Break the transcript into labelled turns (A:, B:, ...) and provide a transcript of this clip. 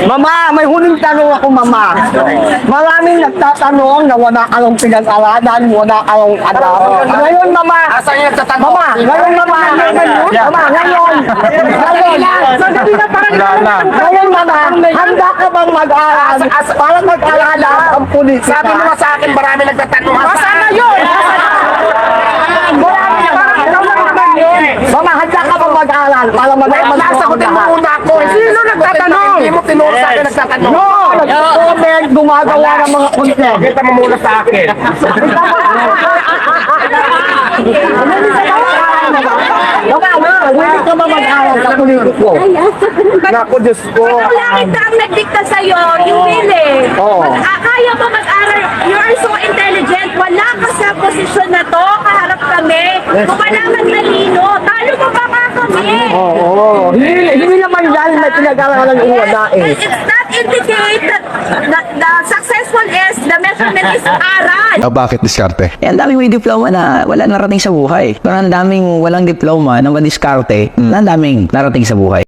A: Mama, may huling tanong ako, Mama. Maraming nagtatanong na wala kang pinag-aralan, wala kang alam. Ngayon, Mama.
B: Asan yung nagtatanong?
A: Mama, ngayon, Mama. Mama, ngayon. Sandali na parang ngayon, Mama. Handa ka bang mag-aral para mag-aralan ang politika?
B: Sabi mo nga sa akin, marami nagtatanong.
A: Asan na yun? Mama, handa ka bang mag-aral para mag-aral?
B: Nasagutin mo muna ako.
A: Sino nagtatanong?
B: Hindi mo tinuro sa akin nagtatanong.
A: No! Nag-comment, gumagawa ng mga content.
B: Kita mo muna sa akin.
A: Mama, hindi ka ba mag-aral sa politiko? Naku, Diyos ko.
C: Ikaw langit na ang nagdikta sa'yo, yung will eh.
A: Oo.
C: Kaya mo mag-aral, you are so intelligent, wala ka sa posisyon na to, kaharap kami. Kung wala kang talino, talo mo pa ka kami.
A: Oo. Hindi naman dahil may pinag-aralan ng wala eh.
C: It's not indicate that the successful is, the measurement is aral.
D: Bakit diskarte?
E: Eh, ang daming may diploma na wala narating sa buhay. Pero ang daming walang diploma na madiskarte na ang daming narating sa buhay.